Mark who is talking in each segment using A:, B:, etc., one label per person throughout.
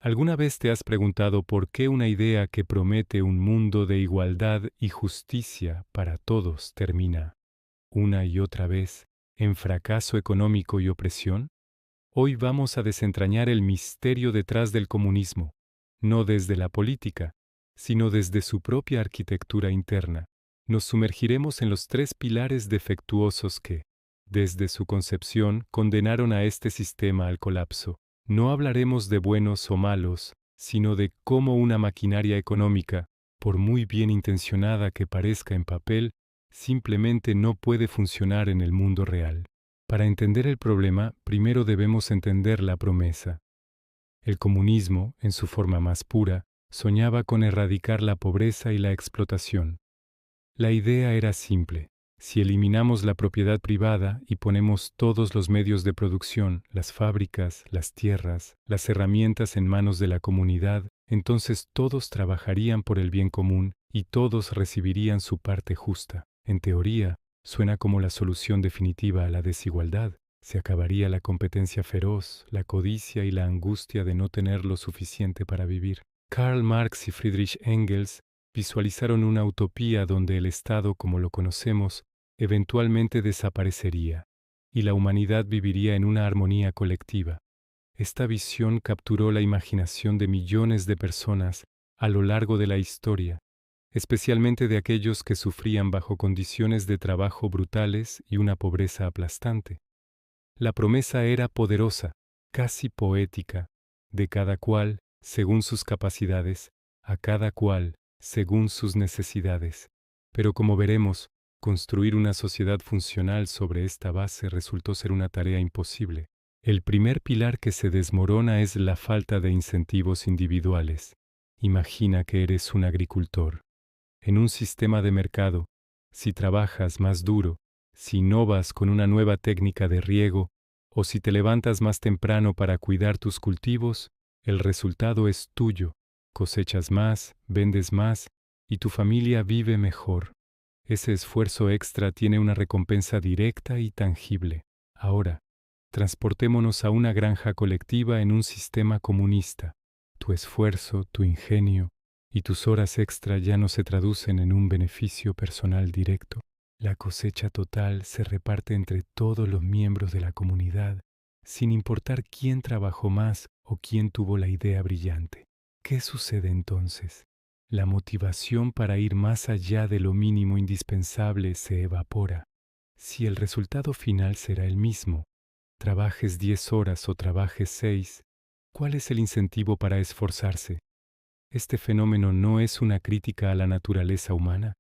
A: ¿Alguna vez te has preguntado por qué una idea que promete un mundo de igualdad y justicia para todos termina, una y otra vez, en fracaso económico y opresión? Hoy vamos a desentrañar el misterio detrás del comunismo, no desde la política, sino desde su propia arquitectura interna. Nos sumergiremos en los tres pilares defectuosos que, desde su concepción, condenaron a este sistema al colapso. No hablaremos de buenos o malos, sino de cómo una maquinaria económica, por muy bien intencionada que parezca en papel, simplemente no puede funcionar en el mundo real. Para entender el problema, primero debemos entender la promesa. El comunismo, en su forma más pura, soñaba con erradicar la pobreza y la explotación. La idea era simple. Si eliminamos la propiedad privada y ponemos todos los medios de producción, las fábricas, las tierras, las herramientas en manos de la comunidad, entonces todos trabajarían por el bien común y todos recibirían su parte justa. En teoría, suena como la solución definitiva a la desigualdad. Se acabaría la competencia feroz, la codicia y la angustia de no tener lo suficiente para vivir. Karl Marx y Friedrich Engels visualizaron una utopía donde el Estado, como lo conocemos, eventualmente desaparecería, y la humanidad viviría en una armonía colectiva. Esta visión capturó la imaginación de millones de personas a lo largo de la historia, especialmente de aquellos que sufrían bajo condiciones de trabajo brutales y una pobreza aplastante. La promesa era poderosa, casi poética, de cada cual, según sus capacidades, a cada cual, según sus necesidades. Pero como veremos, construir una sociedad funcional sobre esta base resultó ser una tarea imposible. El primer pilar que se desmorona es la falta de incentivos individuales. Imagina que eres un agricultor. En un sistema de mercado, si trabajas más duro, si innovas con una nueva técnica de riego, o si te levantas más temprano para cuidar tus cultivos, el resultado es tuyo. Cosechas más, vendes más, y tu familia vive mejor. Ese esfuerzo extra tiene una recompensa directa y tangible. Ahora, transportémonos a una granja colectiva en un sistema comunista. Tu esfuerzo, tu ingenio y tus horas extra ya no se traducen en un beneficio personal directo. La cosecha total se reparte entre todos los miembros de la comunidad, sin importar quién trabajó más o quién tuvo la idea brillante. ¿Qué sucede entonces? La motivación para ir más allá de lo mínimo indispensable se evapora. Si el resultado final será el mismo, trabajes 10 horas o trabajes 6, ¿cuál es el incentivo para esforzarse? Este fenómeno no es una crítica a la naturaleza humana,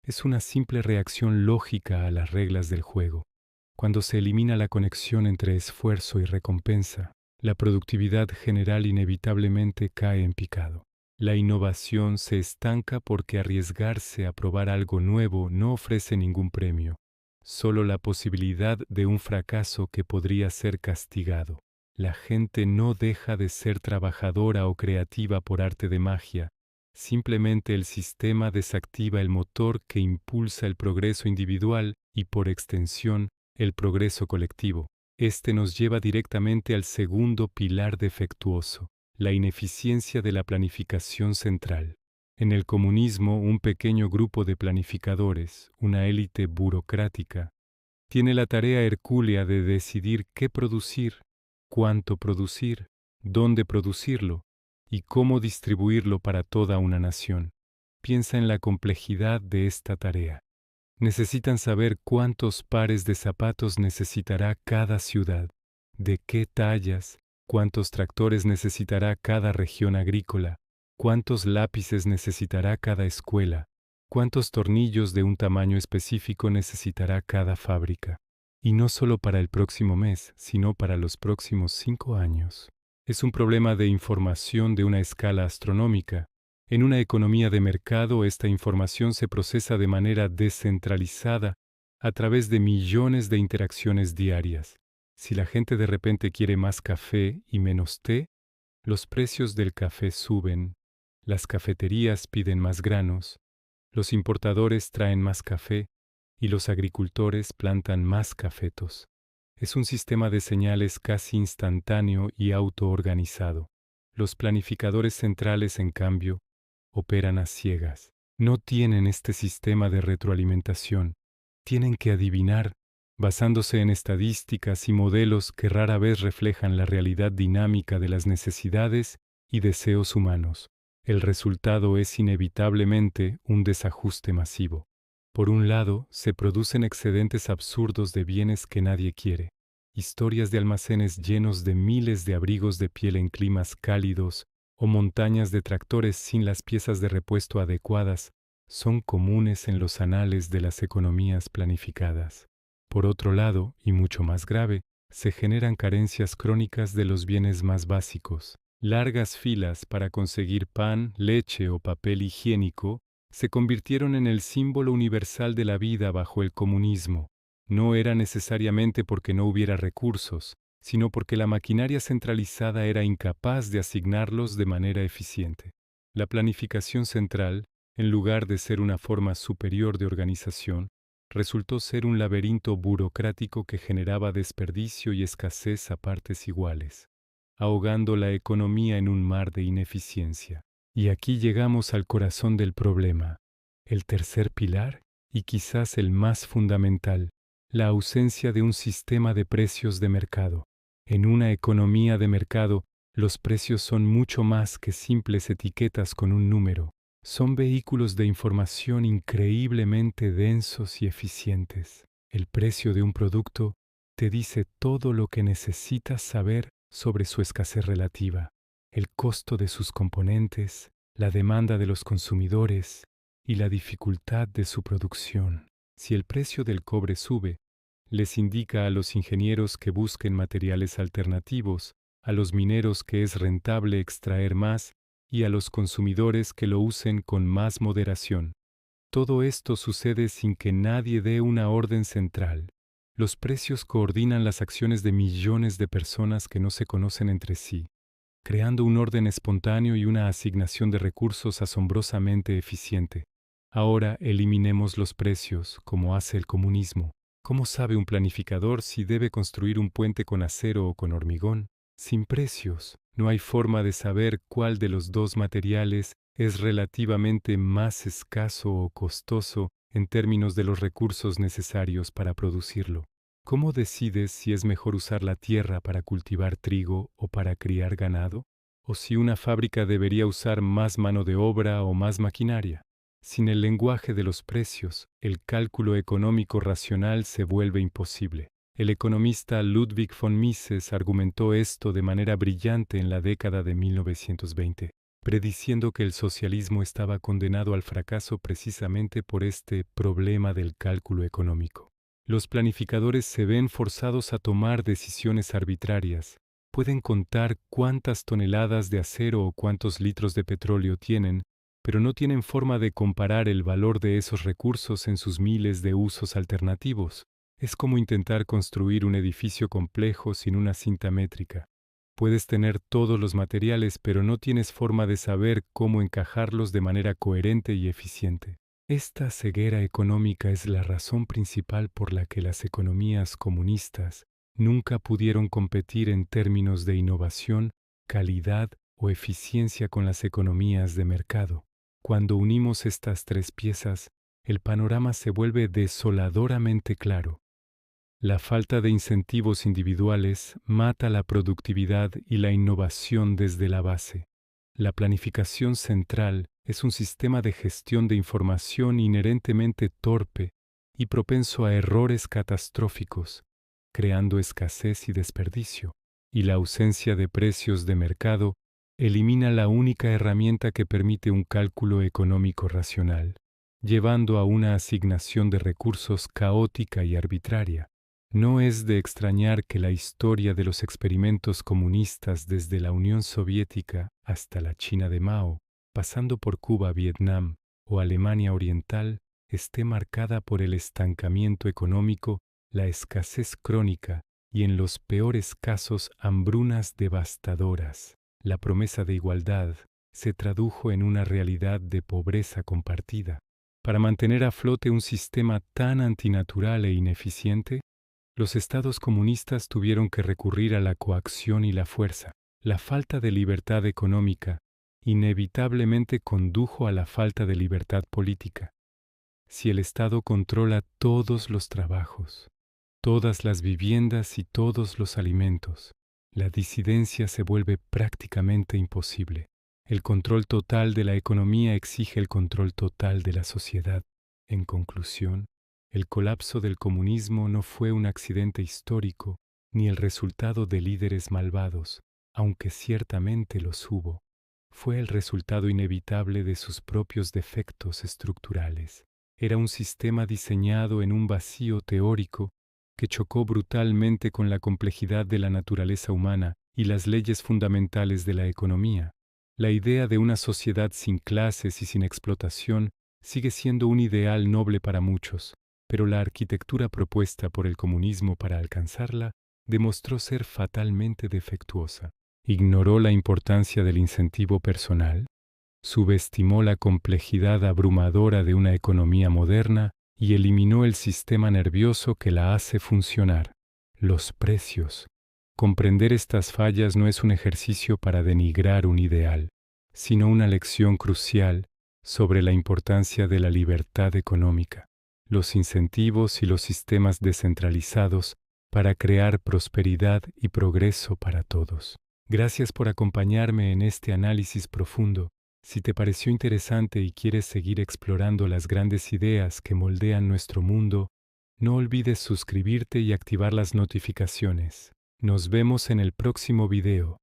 A: es una simple reacción lógica a las reglas del juego. Cuando se elimina la conexión entre esfuerzo y recompensa, la productividad general inevitablemente cae en picado. La innovación se estanca porque arriesgarse a probar algo nuevo no ofrece ningún premio, solo la posibilidad de un fracaso que podría ser castigado. La gente no deja de ser trabajadora o creativa por arte de magia. Simplemente el sistema desactiva el motor que impulsa el progreso individual y, por extensión, el progreso colectivo. Este nos lleva directamente al segundo pilar defectuoso, la ineficiencia de la planificación central. En el comunismo, un pequeño grupo de planificadores, una élite burocrática, tiene la tarea hercúlea de decidir qué producir, cuánto producir, dónde producirlo y cómo distribuirlo para toda una nación. Piensa en la complejidad de esta tarea. Necesitan saber cuántos pares de zapatos necesitará cada ciudad, de qué tallas, cuántos tractores necesitará cada región agrícola, cuántos lápices necesitará cada escuela, cuántos tornillos de un tamaño específico necesitará cada fábrica. Y no solo para el próximo mes, sino para los próximos 5 años. Es un problema de información de una escala astronómica. En una economía de mercado, esta información se procesa de manera descentralizada a través de millones de interacciones diarias. Si la gente de repente quiere más café y menos té, los precios del café suben, las cafeterías piden más granos, los importadores traen más café y los agricultores plantan más cafetos. Es un sistema de señales casi instantáneo y autoorganizado. Los planificadores centrales, en cambio, operan a ciegas. No tienen este sistema de retroalimentación. Tienen que adivinar, basándose en estadísticas y modelos que rara vez reflejan la realidad dinámica de las necesidades y deseos humanos. El resultado es inevitablemente un desajuste masivo. Por un lado, se producen excedentes absurdos de bienes que nadie quiere. Historias de almacenes llenos de miles de abrigos de piel en climas cálidos o montañas de tractores sin las piezas de repuesto adecuadas son comunes en los anales de las economías planificadas. Por otro lado, y mucho más grave, se generan carencias crónicas de los bienes más básicos. Largas filas para conseguir pan, leche o papel higiénico se convirtieron en el símbolo universal de la vida bajo el comunismo. No era necesariamente porque no hubiera recursos, sino porque la maquinaria centralizada era incapaz de asignarlos de manera eficiente. La planificación central, en lugar de ser una forma superior de organización, resultó ser un laberinto burocrático que generaba desperdicio y escasez a partes iguales, ahogando la economía en un mar de ineficiencia. Y aquí llegamos al corazón del problema, el tercer pilar y quizás el más fundamental, la ausencia de un sistema de precios de mercado. En una economía de mercado, los precios son mucho más que simples etiquetas con un número. Son vehículos de información increíblemente densos y eficientes. El precio de un producto te dice todo lo que necesitas saber sobre su escasez relativa, el costo de sus componentes, la demanda de los consumidores y la dificultad de su producción. Si el precio del cobre sube, les indica a los ingenieros que busquen materiales alternativos, a los mineros que es rentable extraer más y a los consumidores que lo usen con más moderación. Todo esto sucede sin que nadie dé una orden central. Los precios coordinan las acciones de millones de personas que no se conocen entre sí, creando un orden espontáneo y una asignación de recursos asombrosamente eficiente. Ahora eliminemos los precios, como hace el comunismo. ¿Cómo sabe un planificador si debe construir un puente con acero o con hormigón? Sin precios, no hay forma de saber cuál de los dos materiales es relativamente más escaso o costoso en términos de los recursos necesarios para producirlo. ¿Cómo decides si es mejor usar la tierra para cultivar trigo o para criar ganado? ¿O si una fábrica debería usar más mano de obra o más maquinaria? Sin el lenguaje de los precios, el cálculo económico racional se vuelve imposible. El economista Ludwig von Mises argumentó esto de manera brillante en la década de 1920, prediciendo que el socialismo estaba condenado al fracaso precisamente por este problema del cálculo económico. Los planificadores se ven forzados a tomar decisiones arbitrarias. Pueden contar cuántas toneladas de acero o cuántos litros de petróleo tienen, pero no tienen forma de comparar el valor de esos recursos en sus miles de usos alternativos. Es como intentar construir un edificio complejo sin una cinta métrica. Puedes tener todos los materiales, pero no tienes forma de saber cómo encajarlos de manera coherente y eficiente. Esta ceguera económica es la razón principal por la que las economías comunistas nunca pudieron competir en términos de innovación, calidad o eficiencia con las economías de mercado. Cuando unimos estas tres piezas, el panorama se vuelve desoladoramente claro. La falta de incentivos individuales mata la productividad y la innovación desde la base. La planificación central es un sistema de gestión de información inherentemente torpe y propenso a errores catastróficos, creando escasez y desperdicio. Y la ausencia de precios de mercado elimina la única herramienta que permite un cálculo económico racional, llevando a una asignación de recursos caótica y arbitraria. No es de extrañar que la historia de los experimentos comunistas desde la Unión Soviética hasta la China de Mao, pasando por Cuba, Vietnam o Alemania Oriental, esté marcada por el estancamiento económico, la escasez crónica y, en los peores casos, hambrunas devastadoras. La promesa de igualdad se tradujo en una realidad de pobreza compartida. Para mantener a flote un sistema tan antinatural e ineficiente, los estados comunistas tuvieron que recurrir a la coacción y la fuerza. La falta de libertad económica inevitablemente condujo a la falta de libertad política. Si el Estado controla todos los trabajos, todas las viviendas y todos los alimentos, la disidencia se vuelve prácticamente imposible. El control total de la economía exige el control total de la sociedad. En conclusión, el colapso del comunismo no fue un accidente histórico ni el resultado de líderes malvados, aunque ciertamente los hubo. Fue el resultado inevitable de sus propios defectos estructurales. Era un sistema diseñado en un vacío teórico que chocó brutalmente con la complejidad de la naturaleza humana y las leyes fundamentales de la economía. La idea de una sociedad sin clases y sin explotación sigue siendo un ideal noble para muchos, pero la arquitectura propuesta por el comunismo para alcanzarla demostró ser fatalmente defectuosa. Ignoró la importancia del incentivo personal, subestimó la complejidad abrumadora de una economía moderna y eliminó el sistema nervioso que la hace funcionar, los precios. Comprender estas fallas no es un ejercicio para denigrar un ideal, sino una lección crucial sobre la importancia de la libertad económica, los incentivos y los sistemas descentralizados para crear prosperidad y progreso para todos. Gracias por acompañarme en este análisis profundo. Si te pareció interesante y quieres seguir explorando las grandes ideas que moldean nuestro mundo, no olvides suscribirte y activar las notificaciones. Nos vemos en el próximo video.